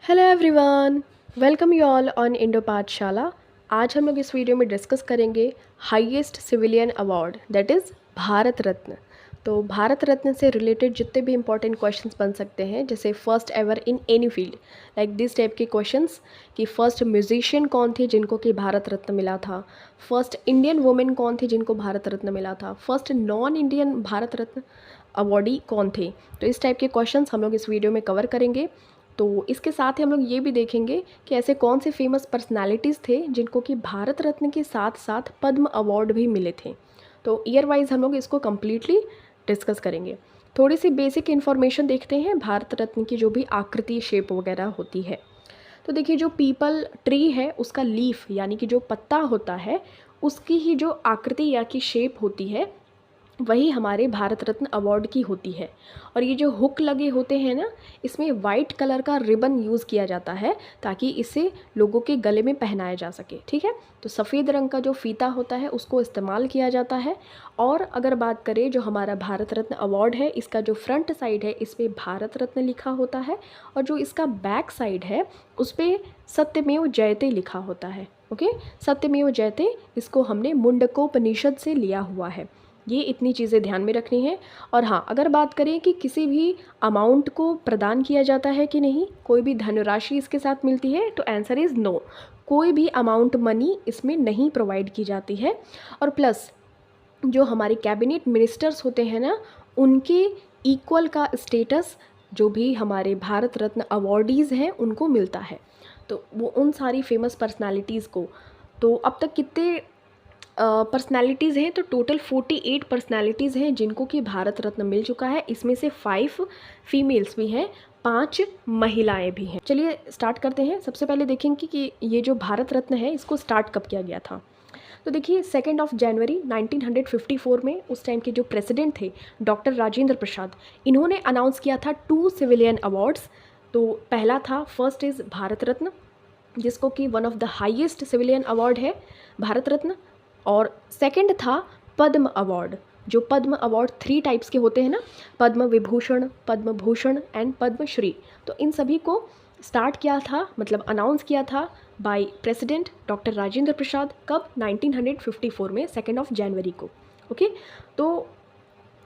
Hello everyone, welcome you all on Indo Pathshala. आज हम लोग इस वीडियो में डिस्कस करेंगे highest civilian award that is Bharat Ratna. तो भारत रत्न से रिलेटेड जितने भी इंपॉर्टेंट क्वेश्चंस बन सकते हैं, जैसे first ever in any field, like this type के क्वेश्चंस कि फर्स्ट म्यूजिशियन कौन थे जिनको कि भारत रत्न मिला था, फर्स्ट इंडियन वुमेन कौन थी जिनको भारत रत्न मिला था, first non Indian Bharat Ratna awardee कौन थे। तो इस टाइप के क्वेश्चंस हम लोग इस वीडियो में कवर करेंगे। तो इसके साथ ही हम लोग ये भी देखेंगे कि ऐसे कौन से फेमस पर्सनालिटीज़ थे जिनको कि भारत रत्न के साथ साथ पद्म अवार्ड भी मिले थे। तो ईयर वाइज हम लोग इसको कम्प्लीटली डिस्कस करेंगे। थोड़ी सी बेसिक इन्फॉर्मेशन देखते हैं भारत रत्न की जो भी आकृति शेप वगैरह होती है। तो देखिए, जो पीपल ट्री है उसका लीफ यानी कि जो पत्ता होता है उसकी ही जो आकृति या कि शेप होती है वही हमारे भारत रत्न अवार्ड की होती है। और ये जो हुक लगे होते हैं ना, इसमें वाइट कलर का रिबन यूज़ किया जाता है ताकि इसे लोगों के गले में पहनाया जा सके। ठीक है, तो सफ़ेद रंग का जो फीता होता है उसको इस्तेमाल किया जाता है। और अगर बात करें जो हमारा भारत रत्न अवार्ड है, इसका जो फ्रंट साइड है इस पर भारत रत्न लिखा होता है और जो इसका बैक साइड है उस पर सत्यमेव जयते लिखा होता है। ओके, सत्यमेव जयते इसको हमने मुंडकोपनिषद से लिया हुआ है। ये इतनी चीज़ें ध्यान में रखनी है। और हाँ, अगर बात करें कि किसी भी अमाउंट को प्रदान किया जाता है कि नहीं, कोई भी धनराशि इसके साथ मिलती है, तो आंसर इज़ नो। कोई भी अमाउंट मनी इसमें नहीं प्रोवाइड की जाती है। और प्लस जो हमारे कैबिनेट मिनिस्टर्स होते हैं ना, उनके इक्वल का स्टेटस जो भी हमारे भारत रत्न अवॉर्डीज़ हैं उनको मिलता है। तो वो उन सारी फेमस पर्सनालिटीज़ को, तो अब तक कितने पर्सनालिटीज़ हैं, तो टोटल 48 पर्सनालिटीज़ हैं जिनको कि भारत रत्न मिल चुका है। इसमें से 5 फीमेल्स भी हैं, 5 महिलाएं भी हैं। चलिए स्टार्ट करते हैं। सबसे पहले देखेंगे कि ये जो भारत रत्न है इसको स्टार्ट कब किया गया था। तो देखिए, 2 जनवरी 1954 में उस टाइम के जो प्रेसिडेंट थे डॉक्टर राजेंद्र प्रसाद, इन्होंने अनाउंस किया था 2 सिविलियन अवार्ड्स। तो पहला था, फर्स्ट इज़ भारत रत्न, जिसको कि one of the highest civilian award है भारत रत्न। और सेकंड था पद्म अवार्ड। जो पद्म अवार्ड 3 टाइप्स के होते हैं ना, पद्म विभूषण, पद्म भूषण एंड पद्मश्री। तो इन सभी को स्टार्ट किया था, मतलब अनाउंस किया था बाय प्रेसिडेंट डॉक्टर राजेंद्र प्रसाद। कब? 1954 में 2 जनवरी को। ओके, तो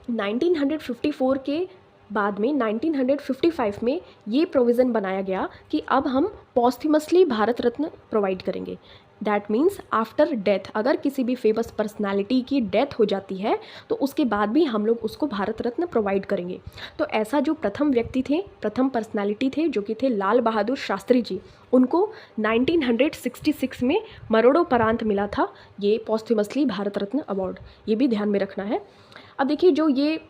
1954 के बाद में 1955 में ये प्रोविज़न बनाया गया कि अब हम पॉस्थमसली भारत रत्न प्रोवाइड करेंगे। दैट मीन्स आफ्टर डेथ, अगर किसी भी फेमस पर्सनालिटी की डेथ हो जाती है तो उसके बाद भी हम लोग उसको भारत रत्न प्रोवाइड करेंगे। तो ऐसा जो प्रथम व्यक्ति थे, प्रथम पर्सनालिटी थे जो कि थे लाल बहादुर शास्त्री जी, उनको 1966 में मरणोपरांत मिला था ये पॉस्थमसली भारत रत्न अवार्ड। ये भी ध्यान में रखना है। अब देखिए, जो ये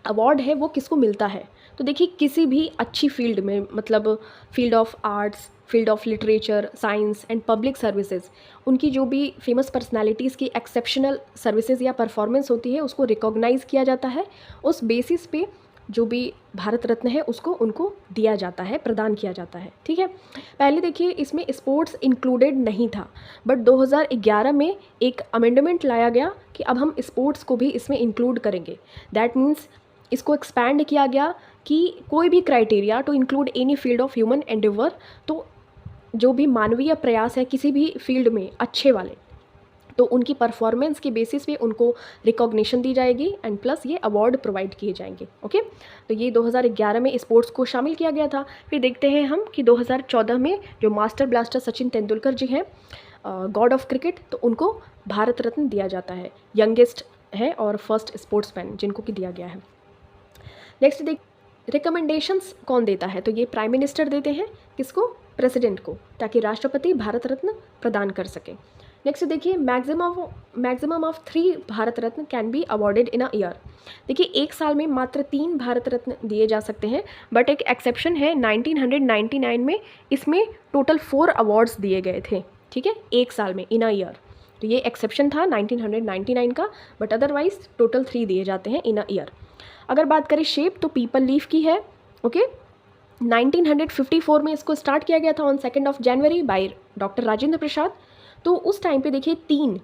अवार्ड है वो किसको मिलता है। तो देखिए, किसी भी अच्छी फील्ड में, मतलब field of arts, field of literature, science and public services, उनकी जो भी फेमस पर्सनालिटीज़ की एक्सेप्शनल सर्विसेज या परफॉर्मेंस होती है उसको रिकॉग्नाइज़ किया जाता है। उस बेसिस पे जो भी भारत रत्न है उसको उनको दिया जाता है, प्रदान किया जाता है। ठीक है, पहले देखिए इसमें स्पोर्ट्स इंक्लूडेड नहीं था, बट 2011 में एक अमेंडमेंट लाया गया कि अब हम स्पोर्ट्स को भी इसमें इंक्लूड करेंगे। दैट मीन्स इसको एक्सपैंड किया गया कि कोई भी criteria to include any field of human endeavour, तो जो भी मानवीय प्रयास है किसी भी फील्ड में अच्छे वाले, तो उनकी परफॉर्मेंस के बेसिस पे उनको रिकॉग्निशन दी जाएगी एंड प्लस ये अवार्ड प्रोवाइड किए जाएंगे। ओके, तो ये 2011 में स्पोर्ट्स को शामिल किया गया था। फिर देखते हैं हम कि 2014 में जो मास्टर ब्लास्टर सचिन तेंदुलकर जी हैं, गॉड ऑफ क्रिकेट, तो उनको भारत रत्न दिया जाता है। यंगेस्ट है और फर्स्ट स्पोर्ट्समैन जिनको कि दिया गया है। नेक्स्ट देख, रिकमेंडेशंस कौन देता है। तो ये प्राइम मिनिस्टर देते हैं, किसको? प्रेसिडेंट को, ताकि राष्ट्रपति भारत रत्न प्रदान कर सके। नेक्स्ट देखिए, maximum of 3 Bharat Ratna can be awarded in a year. देखिए, एक साल में मात्र 3 भारत रत्न दिए जा सकते हैं, बट एक एक्सेप्शन है 1999 में, इसमें टोटल 4 अवार्ड्स दिए गए थे। ठीक है, एक साल में, इन अ ईयर। तो ये एक्सेप्शन था 1999 का, बट अदरवाइज टोटल 3 दिए जाते हैं इन अ ईयर। अगर बात करें शेप, तो पीपल लीफ की है। ओके, 1954 में इसको स्टार्ट किया गया था on 2 January by doctor Rajendra Prasad. तो उस टाइम पे देखिए 3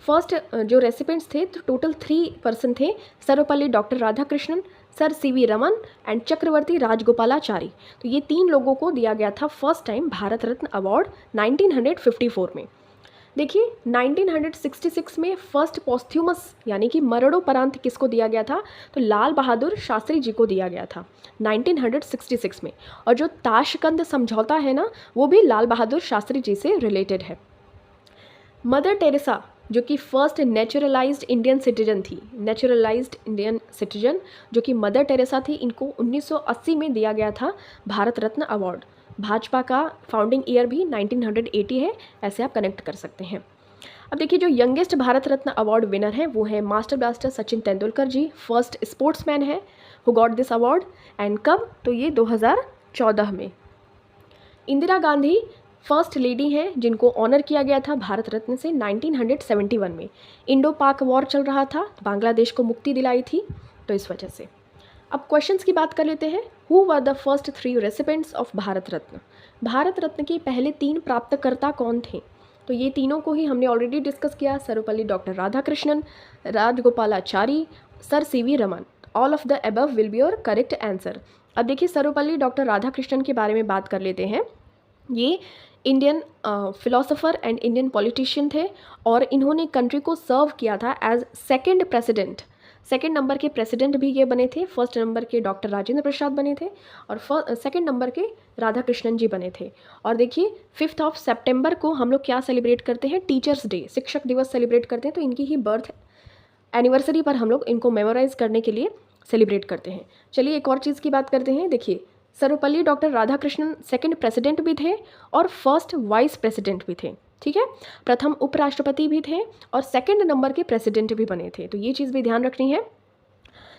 फर्स्ट जो रेसिपेंट्स थे, तो टोटल 3 पर्सन थे। Sarvepalli doctor Radhakrishnan, sir C V Raman and Chakravarti Rajagopalachari. तो ये 3 लोगों को दिया गया था first time Bharat Ratna award 1954 में। देखिए 1966 में फर्स्ट पॉस्थ्यूमस यानी कि मरणोपरांत किसको दिया गया था, तो लाल बहादुर शास्त्री जी को दिया गया था 1966 में। और जो ताशकंद समझौता है ना, वो भी लाल बहादुर शास्त्री जी से रिलेटेड है। मदर टेरेसा जो कि फर्स्ट नेचुरलाइज्ड इंडियन सिटीजन थी, नेचुरलाइज्ड इंडियन सिटीजन जो कि मदर टेरेसा थी, इनको 1980 में दिया गया था भारत रत्न अवार्ड। भाजपा का फाउंडिंग ईयर भी 1980 है, ऐसे आप कनेक्ट कर सकते हैं। अब देखिए जो youngest Bharat Ratna award winner है वो है मास्टर ब्लास्टर सचिन तेंदुलकर जी, फर्स्ट स्पोर्ट्समैन है who got this award. And कब, तो ये 2014 में। इंदिरा गांधी फर्स्ट लेडी हैं जिनको ऑनर किया गया था भारत रत्न से 1971 में। इंडो पाक वॉर चल रहा था, बांग्लादेश को मुक्ति दिलाई थी, तो इस वजह से। अब क्वेश्चंस की बात कर लेते हैं। Who were the first 3 recipients of Bharat Ratna? Bharat Ratna के पहले 3 प्राप्तकर्ता कौन थे? तो ये तीनों को ही हमने ऑलरेडी डिस्कस किया, Sarvepalli doctor Radhakrishnan, Rajagopalachari, sir C V Raman. All of the above will be your correct answer. अब देखिए सर्वपल्ली डॉक्टर राधाकृष्णन के बारे में बात कर लेते हैं। ये Indian philosopher and Indian politician थे और इन्होंने कंट्री को सर्व किया था as second president. Second number के प्रेसिडेंट भी ये बने थे। फर्स्ट नंबर के डॉक्टर राजेंद्र प्रसाद बने थे और सेकंड नंबर के राधाकृष्णन जी बने थे। और देखिए 5 सितंबर को हम लोग क्या सेलिब्रेट करते हैं, टीचर्स डे, शिक्षक दिवस सेलिब्रेट करते हैं। तो इनकी ही बर्थ एनिवर्सरी पर हम लोग इनको मेमोराइज करने के लिए सेलिब्रेट करते हैं। चलिए एक और चीज़ की बात करते हैं। देखिए Sarvepalli doctor Radhakrishnan second president भी थे और फर्स्ट वाइस प्रेसिडेंट भी थे, ठीक है। प्रथम उपराष्ट्रपति भी थे और सेकंड नंबर के प्रेसिडेंट भी बने थे, तो ये चीज़ भी ध्यान रखनी है।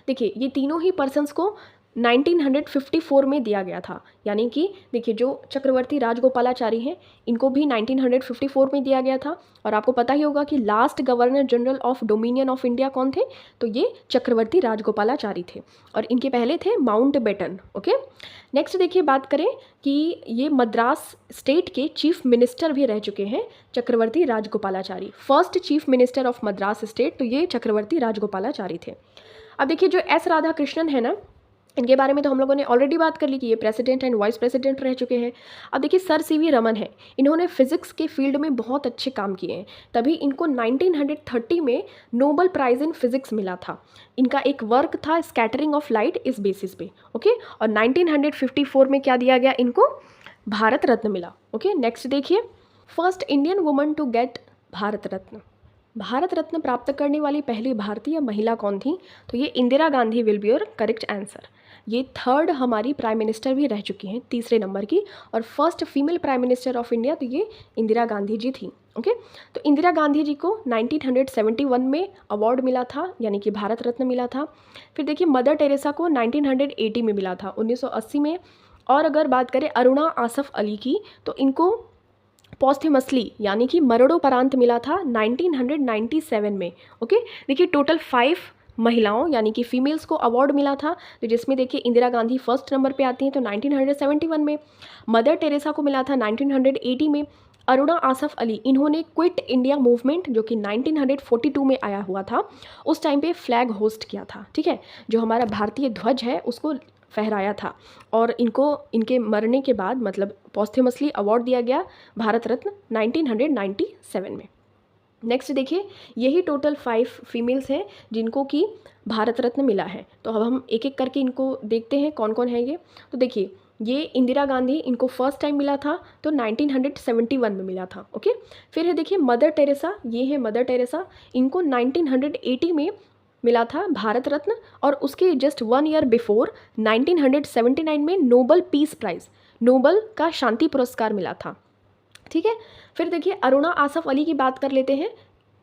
देखिए ये तीनों ही पर्सन्स को 1954 में दिया गया था, यानी कि देखिए जो चक्रवर्ती राजगोपालाचारी हैं इनको भी 1954 में दिया गया था। और आपको पता ही होगा कि last governor general of dominion of India कौन थे, तो ये चक्रवर्ती राजगोपालाचारी थे और इनके पहले थे माउंटबेटन। ओके, नेक्स्ट देखिए बात करें कि ये मद्रास स्टेट के चीफ मिनिस्टर भी रह चुके हैं Chakravarti Rajagopalachari. First chief minister of Madras state तो ये चक्रवर्ती राजगोपालाचारी थे। अब देखिए जो एस राधाकृष्णन है ना, इनके बारे में तो हम लोगों ने ऑलरेडी बात कर ली कि ये प्रेसिडेंट एंड वाइस प्रेसिडेंट रह चुके हैं। अब देखिए सर सीवी रमन है, इन्होंने फिजिक्स के फील्ड में बहुत अच्छे काम किए हैं, तभी इनको 1930 में नोबेल प्राइज़ इन फिजिक्स मिला था। इनका एक वर्क था स्कैटरिंग ऑफ लाइट, इस बेसिस पे। ओके, और 1954 में क्या दिया गया इनको, भारत रत्न मिला। ओके, नेक्स्ट देखिए first Indian woman to get Bharat Ratna. Bharat Ratna प्राप्त करने वाली पहली भारतीय महिला कौन थी, तो ये Indira Gandhi will be your correct answer. ये थर्ड हमारी प्राइम मिनिस्टर भी रह चुकी हैं, तीसरे नंबर की, और first female prime minister of India तो ये इंदिरा गांधी जी थी। ओके, तो इंदिरा गांधी जी को 1971 में अवार्ड मिला था, यानी कि भारत रत्न मिला था। फिर देखिए मदर टेरेसा को 1980 में मिला था, 1980 में। और अगर बात करें अरुणा आसफ अली की, तो इनको पॉस्थ्यूमसली यानी कि मरणोपरांत मिला था 1997 में। ओके, देखिए टोटल 5 महिलाओं यानी कि फीमेल्स को अवार्ड मिला था, तो जिसमें देखिए इंदिरा गांधी फर्स्ट नंबर पे आती हैं तो 1971 में, मदर टेरेसा को मिला था 1980 में। अरुणा आसफ अली इन्होंने क्विट इंडिया मूवमेंट जो कि 1942 में आया हुआ था, उस टाइम पे फ्लैग होस्ट किया था, ठीक है, जो हमारा भारतीय ध्वज है उसको फहराया था। और इनको इनके मरने के बाद मतलब पॉस्थ्यूमसली अवार्ड दिया गया भारत रत्न 1997 में। नेक्स्ट देखिए यही टोटल 5 फीमेल्स हैं जिनको कि भारत रत्न मिला है। तो अब हम एक एक करके इनको देखते हैं कौन कौन है ये। तो देखिए ये इंदिरा गांधी, इनको फर्स्ट टाइम मिला था तो 1971 में मिला था। ओके, फिर है देखिए मदर टेरेसा, ये है मदर टेरेसा, इनको 1980 में मिला था भारत रत्न, और उसके जस्ट 1 ईयर बिफोर 1979 में नोबल पीस प्राइज़, नोबल का शांति पुरस्कार मिला था, ठीक है। फिर देखिए अरुणा आसफ अली की बात कर लेते हैं,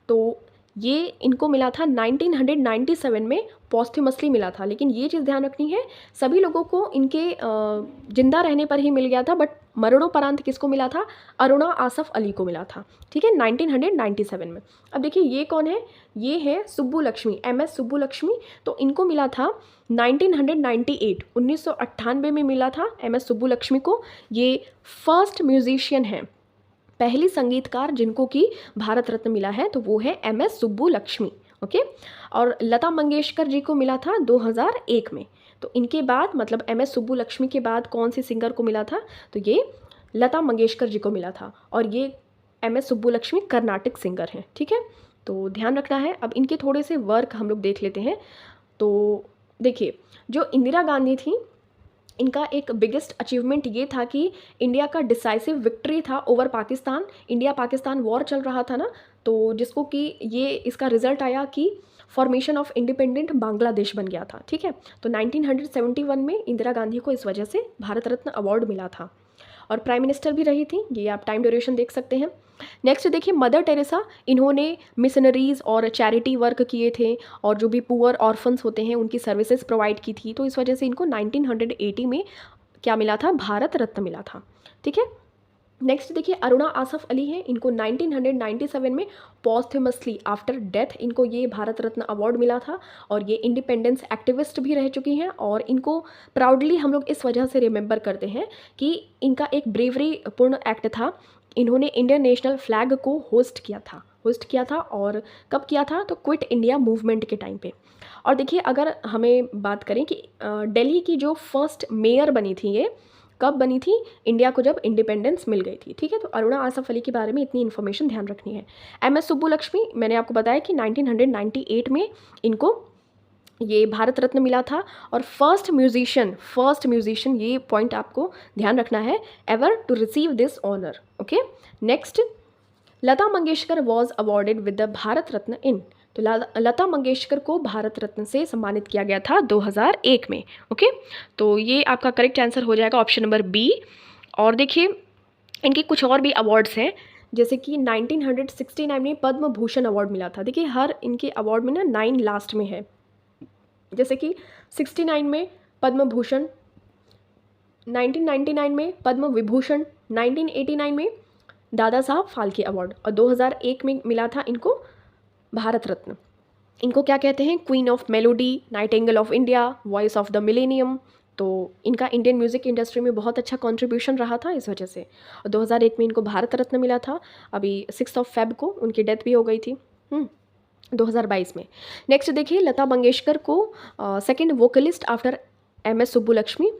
तो ये इनको मिला था 1997 में, पॉस्थ्यूमसली मिला था। लेकिन ये चीज़ ध्यान रखनी है सभी लोगों को इनके जिंदा रहने पर ही मिल गया था, बट मरणोपरांत किसको मिला था, अरुणा आसफ अली को मिला था, ठीक है, 1997 में। अब देखिए ये कौन है, ये है सुब्बुलक्ष्मी, MS सुब्बुलक्ष्मी, तो इनको मिला था 1998 में मिला था MS सुब्बुलक्ष्मी को। ये फर्स्ट म्यूजिशियन हैं, पहली संगीतकार जिनको कि भारत रत्न मिला है, तो वो है MS सुब्बुलक्ष्मी। ओके, और लता मंगेशकर जी को मिला था 2001 में। तो इनके बाद मतलब MS सुब्बुलक्ष्मी के बाद कौन सी सिंगर को मिला था, तो ये लता मंगेशकर जी को मिला था। और ये MS सुब्बुलक्ष्मी कर्नाटक सिंगर हैं, ठीक है, तो ध्यान रखना है। अब इनके थोड़े से वर्क हम लोग देख लेते हैं। तो देखिए, जो इंदिरा गांधी थी, इनका एक बिगेस्ट अचीवमेंट ये था कि इंडिया का डिसाइसिव विक्ट्री था over Pakistan. India Pakistan war चल रहा था ना, तो जिसको कि ये इसका रिजल्ट आया कि फॉर्मेशन ऑफ इंडिपेंडेंट बांग्लादेश बन गया था, ठीक है। तो 1971 में इंदिरा गांधी को इस वजह से भारत रत्न अवार्ड मिला था, और प्राइम मिनिस्टर भी रही थी। ये आप टाइम ड्यूरेशन देख सकते हैं। नेक्स्ट देखिए, मदर टेरेसा, इन्होंने मिशनरीज़ और चैरिटी वर्क किए थे, और जो भी पुअर ऑर्फन्स होते हैं उनकी सर्विसेज प्रोवाइड की थी, तो इस वजह से इनको 1980 में क्या मिला था, भारत रत्न मिला था, ठीक है। नेक्स्ट देखिए, अरुणा आसफ अली हैं, इनको 1997 में पॉस्थ्यूमसली आफ्टर डेथ इनको ये भारत रत्न अवार्ड मिला था, और ये इंडिपेंडेंस एक्टिविस्ट भी रह चुकी हैं। और इनको प्राउडली हम लोग इस वजह से रिमेंबर करते हैं कि इनका एक ब्रेवरी पूर्ण एक्ट था। इन्होंने इंडियन नेशनल फ्लैग को होस्ट किया था, और कब किया था, तो क्विट इंडिया मूवमेंट के टाइम पे। और देखिए, अगर हमें बात करें कि दिल्ली की जो फर्स्ट मेयर बनी थी, ये कब बनी थी, इंडिया को जब इंडिपेंडेंस मिल गई थी, ठीक है। तो अरुणा आसफ अली के बारे में इतनी इन्फॉर्मेशन ध्यान रखनी है। MS सुब्बुलक्ष्मी, मैंने आपको बताया कि 1998 में इनको ये भारत रत्न मिला था। और फर्स्ट म्यूजिशियन, ये पॉइंट आपको ध्यान रखना है, ever to receive this honour, okay. Next, Lata Mangeshkar was awarded with the Bharat Ratna in, तो लता मंगेशकर को भारत रत्न से सम्मानित किया गया था 2001 में, ओके। तो ये आपका करेक्ट आंसर हो जाएगा ऑप्शन नंबर बी। और देखिए, इनके कुछ और भी अवार्ड्स हैं, जैसे कि 1969 में पद्म भूषण अवार्ड मिला था। देखिए, हर इनके अवार्ड में ना 9 लास्ट में है, जैसे कि 69 में पद्म भूषण, 1999 में पद्म विभूषण, 1989 में दादा साहब फाल्के अवार्ड, और 2001 में मिला था इनको भारत रत्न। इनको क्या कहते हैं, queen of melody, Nightingale of India, voice of the millennium. तो इनका इंडियन म्यूज़िक इंडस्ट्री में बहुत अच्छा कंट्रीब्यूशन रहा था इस वजह से, और 2001 में इनको भारत रत्न मिला था। अभी 6 फेब को उनकी डेथ भी हो गई थी 2022 में। नेक्स्ट देखिए, लता मंगेशकर को second vocalist after MS Subbulakshmi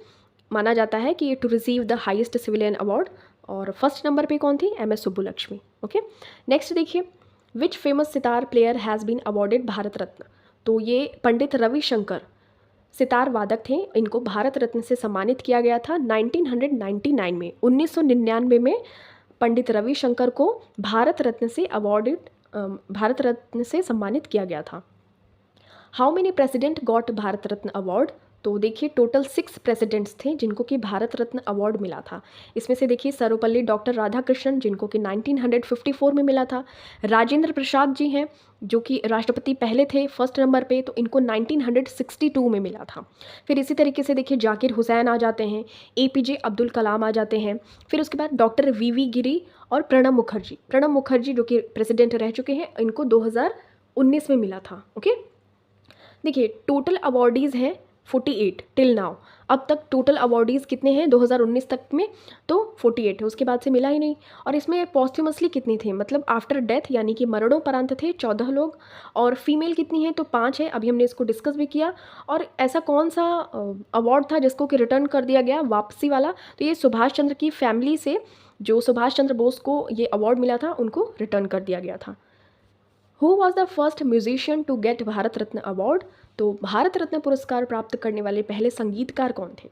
माना जाता है कि to receive the highest civilian award, और फर्स्ट नंबर पे कौन थी, MS सुब्बुलक्ष्मी, ओके। नेक्स्ट देखिए, which famous sitar player has been awarded Bharat Ratna, तो ये पंडित रविशंकर सितार वादक थे, इनको भारत रत्न से सम्मानित किया गया था 1999 में। 1999 में पंडित रविशंकर को भारत रत्न से सम्मानित किया गया था। How many president got Bharat Ratna award, तो देखिए, टोटल 6 प्रेसिडेंट्स थे जिनको कि भारत रत्न अवार्ड मिला था। इसमें से देखिए, सर्वपल्ली डॉक्टर राधाकृष्णन, जिनको कि 1954 में मिला था। राजेंद्र प्रसाद जी हैं, जो कि राष्ट्रपति पहले थे फर्स्ट नंबर पे, तो इनको 1962 में मिला था। फिर इसी तरीके से देखिए, जाकिर हुसैन आ जाते हैं, APJ अब्दुल कलाम आ जाते हैं। फिर उसके बाद डॉक्टर VV गिरी और प्रणब मुखर्जी जो कि प्रेसिडेंट रह चुके हैं, इनको 2019 में मिला था, ओके। देखिए, टोटल अवॉर्डीज़ हैं 48 टिल नाउ। अब तक टोटल अवॉर्डीज़ कितने हैं 2019 तक में, तो 48 है, उसके बाद से मिला ही नहीं। और इसमें पॉस्ट्यूमसली कितनी थे, मतलब आफ्टर डेथ यानी कि मरणोपरांत थे 14 लोग, और फीमेल कितनी है, तो 5 है। अभी हमने इसको डिस्कस भी किया। और ऐसा कौन सा अवार्ड था जिसको कि रिटर्न कर दिया गया, वापसी वाला, तो ये सुभाष चंद्र की फैमिली से, जो सुभाष चंद्र बोस को ये अवार्ड मिला था, उनको रिटर्न कर दिया गया था। Who was the first musician to get Bharat Ratna award, तो भारत रत्न पुरस्कार प्राप्त करने वाले पहले संगीतकार कौन थे,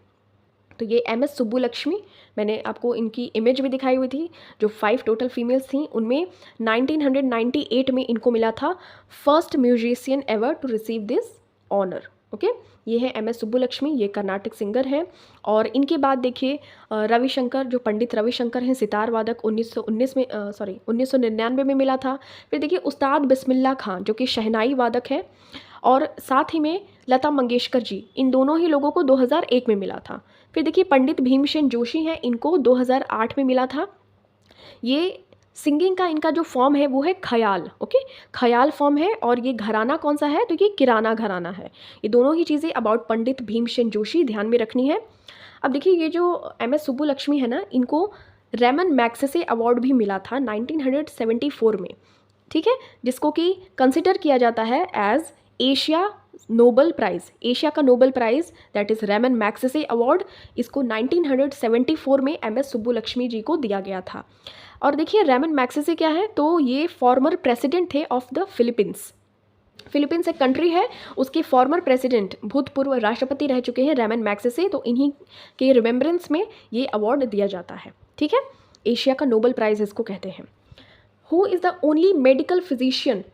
तो ये MS सुब्बुलक्ष्मी। मैंने आपको इनकी इमेज भी दिखाई हुई थी, जो 5 टोटल फीमेल्स थी, उनमें 1998 में इनको मिला था first musician ever to receive this honour, okay. ये है MS सुब्बुलक्ष्मी, ये कर्नाटक सिंगर हैं। और इनके बाद देखिए, रविशंकर, जो पंडित रविशंकर हैं, सितार वादक, 1999 में मिला था। फिर देखिए, उस्ताद बिस्मिल्लाह खान, जो कि शहनाई वादक हैं। और साथ ही में लता मंगेशकर जी, इन दोनों ही लोगों को 2001 में मिला था। फिर देखिए, पंडित भीमसेन जोशी हैं, इनको 2008 में मिला था। ये सिंगिंग का इनका जो फॉर्म है वो है ख्याल, ओके, ख्याल फॉर्म है। और ये घराना कौन सा है, तो ये किराना घराना है। ये दोनों ही चीज़ें अबाउट पंडित भीमसेन जोशी ध्यान में रखनी है। अब देखिए, ये जो MS सुब्बुलक्ष्मी है ना, इनको रेमन मैग्सेसे अवार्ड भी मिला था 1974 में, ठीक है, जिसको कि कंसिडर किया जाता है as Asia Nobel prize, Asia का Nobel prize that is Ramon Magsaysay award, इसको 1974 में एमएस सुब्बुलक्ष्मी जी को दिया गया था। और देखिए रैमन मैग्सेसे क्या है, तो ये फॉर्मर प्रेसिडेंट थे ऑफ द फिलीपींस। फिलीपींस एक कंट्री है, उसके फॉर्मर प्रेसिडेंट भूतपूर्व राष्ट्रपति रह चुके हैं रैमन मैग्सेसे, तो इन्हीं के रिमेम्बरेंस में ये अवार्ड दिया जाता है। ठीक है, एशिया का नोबल प्राइज़ इसको कहते हैं। Who is the only medical physician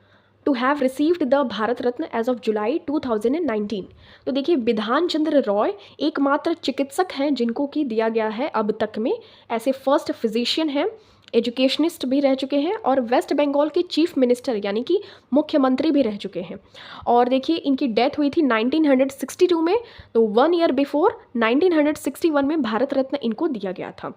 to have received the Bharat Ratna as of July 2019? तो देखिए बिधान चंद्र रॉय एकमात्र चिकित्सक हैं जिनको कि दिया गया है अब तक में, ऐसे फर्स्ट फिजिशियन हैं, एजुकेशनिस्ट भी रह चुके हैं और वेस्ट बंगाल के चीफ मिनिस्टर यानी कि मुख्यमंत्री भी रह चुके हैं। और देखिए इनकी डेथ हुई थी 1962 में, तो 1 ईयर बिफोर 1961 में भारत रत्न इनको दिया गया था।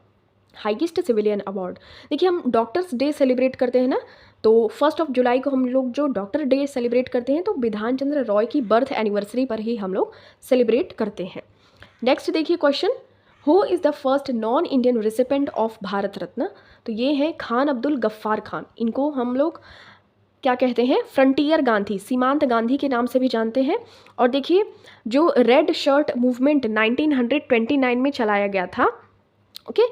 हाईएस्ट सिविलियन अवार्ड, देखिए हम डॉक्टर्स डे सेलिब्रेट करते हैं ना, तो 1 जुलाई को हम लोग जो डॉक्टर डे सेलिब्रेट करते हैं तो बिधान चंद्र रॉय की बर्थ एनिवर्सरी पर ही हम लोग सेलिब्रेट करते हैं। नेक्स्ट देखिए question, who is the first non Indian recipient of Bharat Ratna? तो ये हैं खान अब्दुल गफ्फार खान, इनको हम लोग क्या कहते हैं, फ्रंटियर गांधी, सीमांत गांधी के नाम से भी जानते हैं। और देखिए जो रेड शर्ट मूवमेंट 1929 में चलाया गया था, ओके,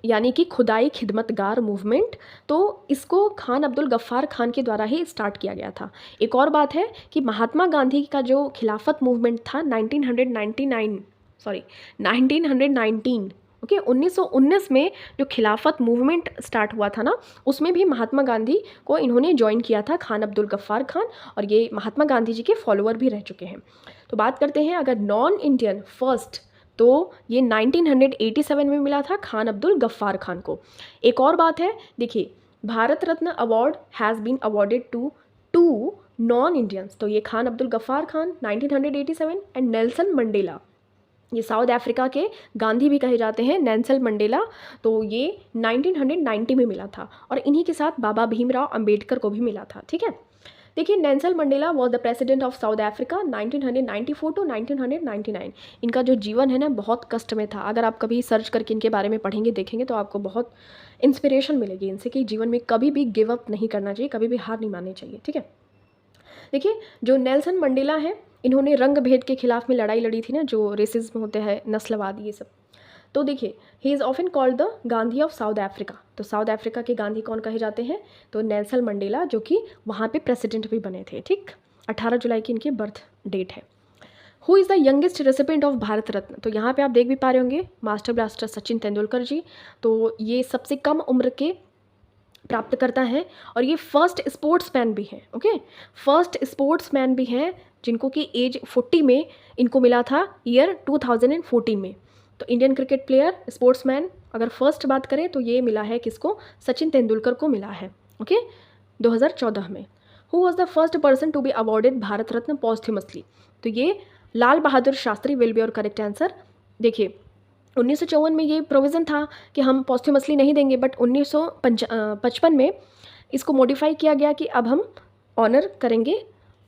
यानी कि खुदाई खिदमतगार मूवमेंट, तो इसको खान अब्दुल गफ्फार खान के द्वारा ही स्टार्ट किया गया था। एक और बात है कि महात्मा गांधी का जो खिलाफत मूवमेंट था 1919, ओके, 1919 में जो खिलाफत मूवमेंट स्टार्ट हुआ था ना, उसमें भी महात्मा गांधी को इन्होंने ज्वाइन किया था, खान अब्दुल गफ्फार खान, और ये महात्मा गांधी जी के फॉलोअर भी रह चुके हैं। तो बात करते हैं अगर नॉन इंडियन फर्स्ट, तो ये 1987 में मिला था खान अब्दुल गफ्फार खान को। एक और बात है, देखिए Bharat Ratna award has been awarded to 2 non Indians, तो ये Khan Abdul Ghaffar Khan 1987 and Nelson Mandela, ये साउथ अफ्रीका के गांधी भी कहे जाते हैं, नेल्सन मंडेला, तो ये 1990 में मिला था। और इन्हीं के साथ बाबा भीमराव अंबेडकर को भी मिला था। ठीक है, देखिए Nelson Mandela was the president of South Africa 1994 to 1999। इनका जो जीवन है ना बहुत कष्ट में था, अगर आप कभी सर्च करके इनके बारे में पढ़ेंगे देखेंगे तो आपको बहुत इंस्पिरेशन मिलेगी इनसे कि जीवन में कभी भी गिव अप नहीं करना चाहिए, कभी भी हार नहीं माननी चाहिए। ठीक है, देखिए जो नेल्सन मंडेला है, इन्होंने रंग भेद के खिलाफ में लड़ाई लड़ी थी ना, जो रेसिज्म होते हैं, नस्लवाद, ये सब। तो देखिए he is often called the Gandhi of South Africa, तो साउथ अफ्रीका के गांधी कौन कहे जाते हैं, तो नेल्सन मंडेला, जो कि वहाँ पे प्रेसिडेंट भी बने थे। ठीक, 18 जुलाई की इनकी बर्थ डेट है। Who is the youngest recipient of Bharat Ratna? तो यहाँ पे आप देख भी पा रहे होंगे मास्टर ब्लास्टर सचिन तेंदुलकर जी, तो ये सबसे कम उम्र के प्राप्त करता है और ये फर्स्ट स्पोर्ट्समैन भी हैं। ओके, फर्स्ट स्पोर्ट्समैन भी हैं जिनको कि एज 40 में इनको मिला था, ईयर 2014 में। तो इंडियन क्रिकेट प्लेयर स्पोर्ट्समैन अगर फर्स्ट बात करें तो ये मिला है किसको, सचिन तेंदुलकर को मिला है। ओके, 2014 में। Who was the first person to be awarded Bharat Ratna posthumously? तो ये लाल बहादुर शास्त्री विल बी और करेक्ट आंसर। देखिए 1954 में ये प्रोविज़न था कि हम पॉस्थ्यूमसली नहीं देंगे, बट 1955 में इसको मॉडिफाई किया गया कि अब हम ऑनर करेंगे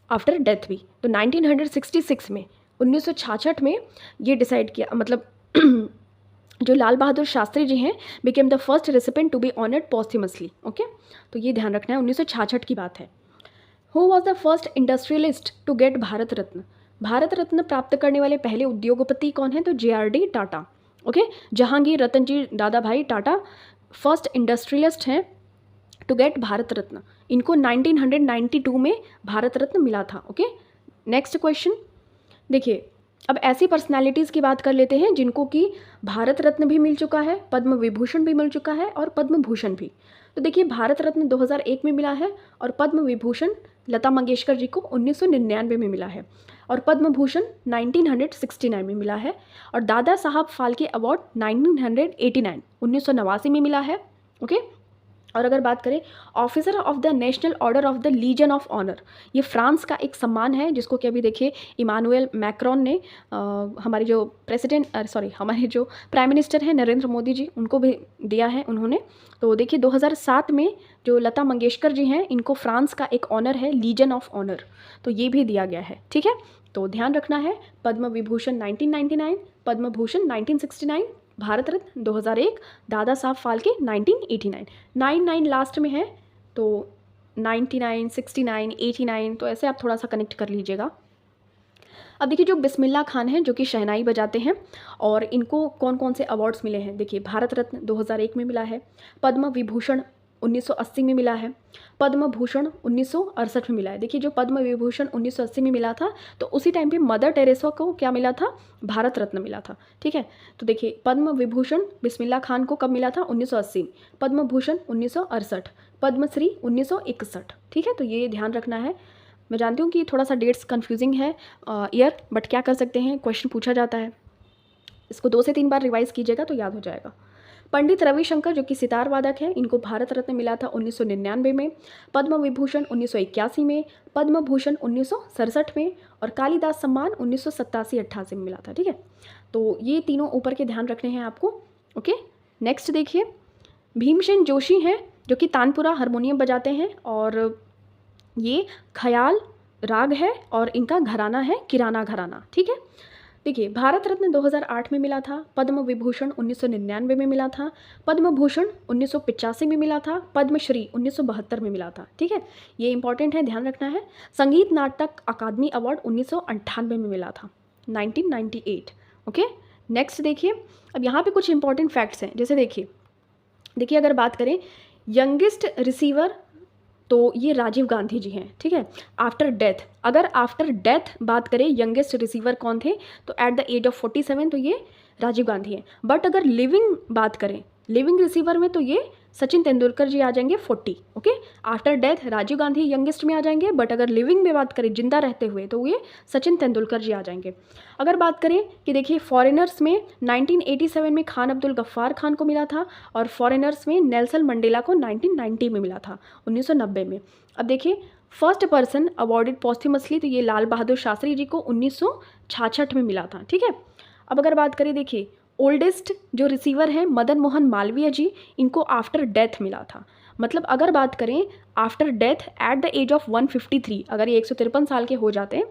आफ्टर डेथ भी। तो 1966 में 1966 में ये डिसाइड किया, मतलब जो लाल बहादुर शास्त्री जी हैं became the first recipient to be honoured posthumously. Okay, तो ये ध्यान रखना है, 1966 की बात है। Who was the first industrialist to get Bharat Ratna? Bharat Ratna प्राप्त करने वाले पहले उद्योगपति कौन है, तो JRD Tata. Okay, Jehangir Ratan ji Dada Bhai Tata first industrialist हैं टू गेट भारत रत्न, इनको 1992 में भारत रत्न मिला था। ओके, नेक्स्ट क्वेश्चन, देखिए अब ऐसी पर्सनालिटीज़ की बात कर लेते हैं जिनको कि भारत रत्न भी मिल चुका है, पद्म विभूषण भी मिल चुका है और पद्म भूषण भी। तो देखिए भारत रत्न 2001 में मिला है और पद्म विभूषण लता मंगेशकर जी को 1999 में मिला है और पद्म भूषण 1969 में मिला है और दादा साहब फाल्के अवार्ड 1989 में मिला है। ओके, और अगर बात करें officer of the national order of the legion of honour, ये फ्रांस का एक सम्मान है जिसको कि अभी देखिए इमानुएल मैक्रोन ने हमारे जो हमारे जो प्राइम मिनिस्टर हैं नरेंद्र मोदी जी, उनको भी दिया है उन्होंने। तो देखिए 2007 में जो लता मंगेशकर जी हैं इनको फ्रांस का एक ऑनर है लीजन ऑफ ऑनर, तो ये भी दिया गया है। ठीक है, तो ध्यान रखना है, पद्म विभूषण 1999, पद्म भूषण 1969, भारत रत्न 2001, दादा साहब फाल्के 1989, 99 लास्ट में है तो 99, 69, 89, तो ऐसे आप थोड़ा सा कनेक्ट कर लीजिएगा। अब देखिए जो बिस्मिल्लाह खान हैं जो कि शहनाई बजाते हैं, और इनको कौन कौन से अवार्ड्स मिले हैं, देखिए भारत रत्न 2001 में मिला है, पद्म विभूषण 1980 में मिला है, पद्म भूषण 1968 में मिला है। देखिए जो पद्म विभूषण 1980 में मिला था, तो उसी टाइम पे मदर टेरेसा को क्या मिला था, भारत रत्न मिला था। ठीक है, तो देखिए पद्म विभूषण बिस्मिल्लाह खान को कब मिला था, 1980, पद्म भूषण 1968, पद्मश्री 1961। ठीक है, तो ये ध्यान रखना है। मैं जानती हूँ कि थोड़ा सा डेट्स कन्फ्यूजिंग है ईयर, बट क्या कर सकते हैं, क्वेश्चन पूछा जाता है, इसको 2 से 3 बार रिवाइज कीजिएगा तो याद हो जाएगा। पंडित रविशंकर जो कि सितार वादक हैं, इनको भारत रत्न मिला था 1999 में, पद्म विभूषण 1981 में, पद्म भूषण 1967 में, और कालिदास सम्मान 1987-88 में मिला था। ठीक है, तो ये तीनों ऊपर के ध्यान रखने हैं आपको। ओके, नेक्स्ट देखिए, भीमसेन जोशी हैं जो कि तानपुरा हारमोनियम बजाते हैं, और ये ख्याल राग है, और इनका घराना है किराना घराना। ठीक है, देखिए भारत रत्न 2008 में मिला था, पद्म विभूषण 1999 में मिला था, पद्म भूषण 1985 में मिला था, पद्मश्री 1972 में मिला था। ठीक है, ये इंपॉर्टेंट है, ध्यान रखना है। संगीत नाटक अकादमी अवार्ड 1998 में मिला था, 1998। ओके, नेक्स्ट देखिए, अब यहाँ पे कुछ इंपॉर्टेंट फैक्ट्स हैं। जैसे देखिए अगर बात करें यंगेस्ट रिसीवर, तो ये राजीव गांधी जी हैं। ठीक है, आफ्टर डेथ, अगर आफ्टर डेथ बात करें यंगेस्ट रिसीवर कौन थे, तो एट द एज ऑफ 47 तो ये राजीव गांधी हैं। बट अगर लिविंग बात करें, लिविंग रिसीवर में, तो ये सचिन तेंदुलकर जी आ जाएंगे 40। Okay, after death Rajiv Gandhi youngest में आ जाएंगे, बट अगर लिविंग में बात करें जिंदा रहते हुए, तो ये सचिन तेंदुलकर जी आ जाएंगे। अगर बात करें कि देखिए फॉरेनर्स में 1987 में खान अब्दुल गफ्फार खान को मिला था, और फॉरेनर्स में नेल्सन मंडेला को 1990 में मिला था, 1990 में। अब देखिए फर्स्ट पर्सन अवॉर्डेड पॉस्ट्यूमसली, तो ये लाल बहादुर शास्त्री जी को 1966 में मिला था। ठीक है, अब अगर बात करें देखिए ओल्डेस्ट जो रिसीवर हैं मदन मोहन मालवीय जी, इनको आफ्टर डेथ मिला था। मतलब अगर बात करें after death at the age of 153, अगर ये 153 साल के हो जाते हैं,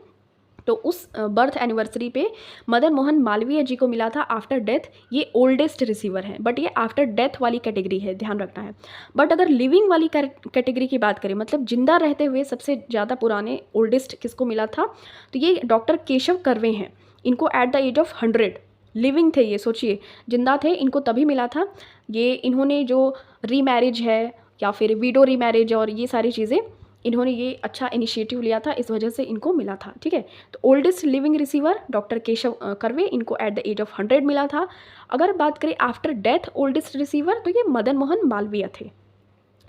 तो उस बर्थ एनिवर्सरी पे मदन मोहन मालवीय जी को मिला था आफ्टर डेथ। ये ओल्डेस्ट रिसीवर हैं, बट ये आफ्टर डेथ वाली कैटेगरी है, ध्यान रखना है। बट अगर लिविंग वाली कैटेगरी की बात करें, मतलब जिंदा रहते हुए सबसे ज़्यादा पुराने ओल्डेस्ट किसको मिला था, तो ये डॉक्टर केशव कर्वे हैं। इनको at the age of 100 living थे, ये सोचिए जिंदा थे, इनको तभी मिला था। ये इन्होंने जो रीमैरिज है या फिर विडो रीमैरिज और ये सारी चीज़ें, इन्होंने ये अच्छा इनिशिएटिव लिया था, इस वजह से इनको मिला था। ठीक है, तो oldest living receiver doctor Keshav Karve, इनको एट द एज ऑफ 100 मिला था। अगर बात करें आफ्टर डेथ ओल्डेस्ट रिसीवर, तो ये मदन मोहन मालवीय थे।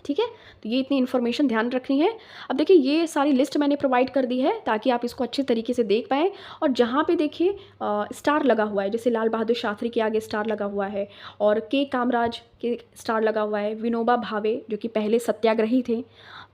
ठीक है, तो ये इतनी इन्फॉर्मेशन ध्यान रखनी है। अब देखिए ये सारी लिस्ट मैंने प्रोवाइड कर दी है ताकि आप इसको अच्छे तरीके से देख पाएँ। और जहाँ पे देखिए स्टार लगा हुआ है, जैसे लाल बहादुर शास्त्री के आगे स्टार लगा हुआ है, और के कामराज के स्टार लगा हुआ है, विनोबा भावे जो कि पहले सत्याग्रही थे,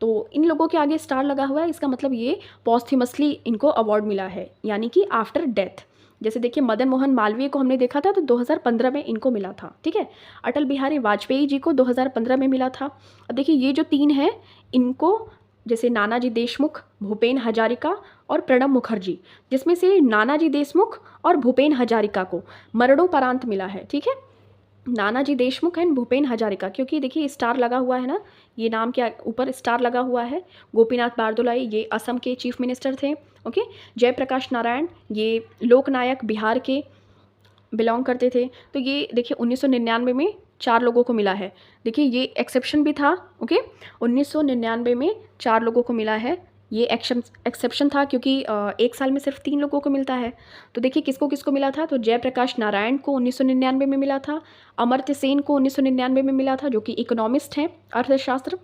तो इन लोगों के आगे स्टार लगा हुआ है। इसका मतलब ये पॉस्थ्यूमसली इनको अवार्ड मिला है, यानी कि आफ्टर डेथ। जैसे देखिए मदन मोहन मालवीय को हमने देखा था, तो 2015 में इनको मिला था। ठीक है, अटल बिहारी वाजपेयी जी को 2015 में मिला था। अब देखिए ये जो 3 हैं, इनको जैसे नानाजी देशमुख, भूपेन हजारिका और प्रणब मुखर्जी, जिसमें से नानाजी देशमुख और भूपेन हजारिका को मरणोपरांत मिला है। ठीक है, नानाजी देशमुख एंड भूपेन हजारिका, क्योंकि देखिए स्टार लगा हुआ है ना, ये नाम के ऊपर स्टार लगा हुआ है। गोपीनाथ बारदोलाई ये असम के चीफ मिनिस्टर थे। ओके, जयप्रकाश नारायण ये लोकनायक बिहार के बिलोंग करते थे। तो ये देखिए 1999 में 4 लोगों को मिला है। देखिए ये एक्सेप्शन भी था। ओके, 1999 में 4 लोगों को मिला है, ये एक्सेप्शन था क्योंकि एक साल में सिर्फ 3 लोगों को मिलता है। तो देखिए किसको किसको मिला था, तो जयप्रकाश नारायण को 1999 में मिला था, अमर्त्य सेन को 1999 में मिला था, जो कि इकोनॉमिस्ट हैं, अर्थशास्त्र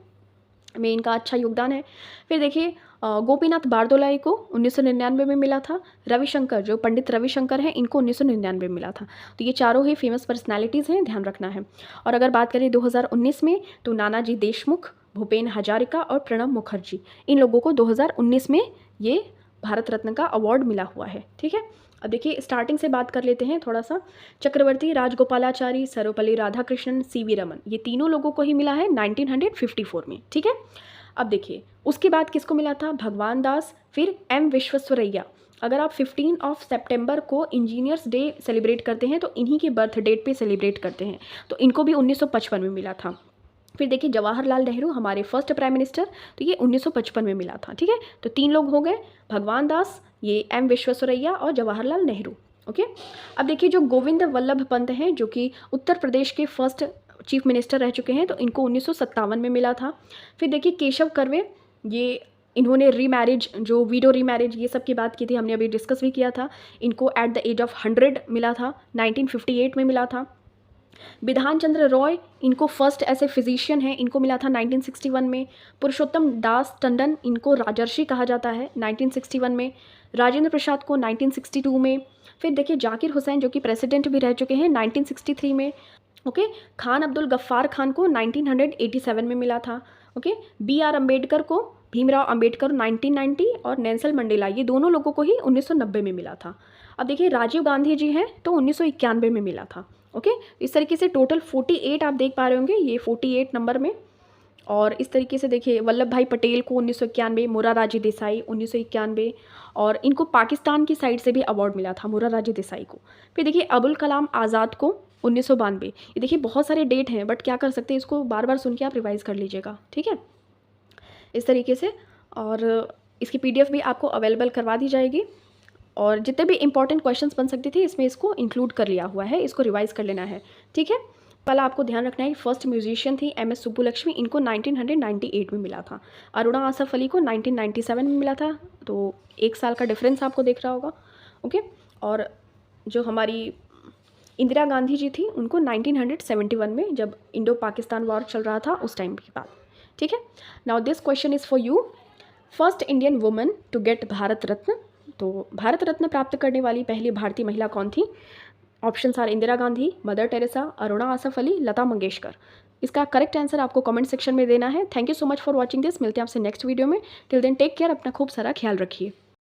में इनका अच्छा योगदान है। फिर देखिए गोपीनाथ बारदोलाई को 1999 में मिला था, रविशंकर जो पंडित रविशंकर हैं इनको 1999 में मिला था। तो ये चारों ही फेमस पर्सनालिटीज़ हैं, ध्यान रखना है। और अगर बात करें 2019 में, तो नानाजी देशमुख, भूपेन हजारिका और प्रणब मुखर्जी, इन लोगों को 2019 में ये भारत रत्न का अवार्ड मिला हुआ है। ठीक है, अब देखिए स्टार्टिंग से बात कर लेते हैं थोड़ा सा। चक्रवर्ती राजगोपालाचारी, सर्वपल्ली राधाकृष्णन, सीवी रमन, ये तीनों लोगों को ही मिला है 1954 में। ठीक है, अब देखिए उसके बाद किसको मिला था, भगवान दास, फिर एम विश्वेश्वरैया। अगर आप 15 सितंबर को इंजीनियर्स डे सेलिब्रेट करते हैं, तो इन्हीं के बर्थ डेट पे सेलिब्रेट करते हैं, तो इनको भी 1955 में मिला था। फिर देखिए जवाहरलाल नेहरू हमारे फर्स्ट प्राइम मिनिस्टर, तो ये 1955 में मिला था। ठीक है, तो 3 लोग हो गए, भगवान दास, ये एम विश्वेश्वरैया और जवाहरलाल नेहरू। ओके, अब देखिए जो गोविंद वल्लभ पंत हैं जो कि उत्तर प्रदेश के फर्स्ट चीफ मिनिस्टर रह चुके हैं, तो इनको 1957 में मिला था। फिर देखिए केशव कर्वे, ये इन्होंने रीमैरिज, जो वीडो रीमैरिज, ये सब की बात की थी, हमने अभी डिस्कस भी किया था। इनको एट द एज ऑफ 100 मिला था, 1958 में मिला था। बिधान चंद्र रॉय, इनको फर्स्ट ऐसे फिजिशियन हैं, इनको मिला था 1961 में। पुरुषोत्तम दास टंडन, इनको राजर्षि कहा जाता है, 1961 में। राजेंद्र प्रसाद को 1962 में। फिर देखिए जाकिर हुसैन जो कि प्रेसिडेंट भी रह चुके हैं, 1963 में। ओके, खान अब्दुल गफ्फार खान को 1987 में मिला था। ओके, बी आर अम्बेडकर को, भीमराव अम्बेडकर 1990, और नेल्सन मंडेला, ये दोनों लोगों को ही 1990 में मिला था। अब देखिए राजीव गांधी जी हैं तो 1991 में मिला था। ओके, इस तरीके से टोटल 48 आप देख पा रहे होंगे, ये 48 नंबर में। और इस तरीके से देखिए वल्लभ भाई पटेल को 1991, मोरारजी देसाई 1991, और इनको पाकिस्तान की साइड से भी अवार्ड मिला था मोरारजी देसाई को। फिर देखिए अबुल कलाम आज़ाद को 1992। ये देखिए बहुत सारे डेट हैं, बट क्या कर सकते हैं, इसको बार बार सुन के आप रिवाइज़ कर लीजिएगा, ठीक है, इस तरीके से। और इसकी PDF भी आपको अवेलेबल करवा दी जाएगी, और जितने भी इंपॉर्टेंट क्वेश्चंस बन सकते थे इसमें इसको इंक्लूड कर लिया हुआ है, इसको रिवाइज़ कर लेना है, ठीक है। पहला आपको ध्यान रखना है, फर्स्ट म्यूजिशियन थी MS सुब्बुलक्ष्मी, इनको 1998 में मिला था। अरुणा आसफ अली को 1997 में मिला था, तो 1 साल का डिफरेंस आपको दिख रहा होगा। ओके, और जो हमारी इंदिरा गांधी जी थी उनको 1971 में, जब इंडो पाकिस्तान वॉर चल रहा था उस टाइम की बात, ठीक है। Now this question is for you, first Indian woman to get Bharat Ratna. तो भारत रत्न प्राप्त करने वाली पहली भारतीय महिला कौन थी? Options are Indira Gandhi, Mother Teresa, Aruna Asaf Ali, Lata Mangeshkar. इसका करेक्ट आंसर आपको कमेंट सेक्शन में देना है। Thank you so much for watching this. मिलते हैं आपसे नेक्स्ट वीडियो में। टिल देन टेक केयर, अपना खूब सारा ख्याल रखिए।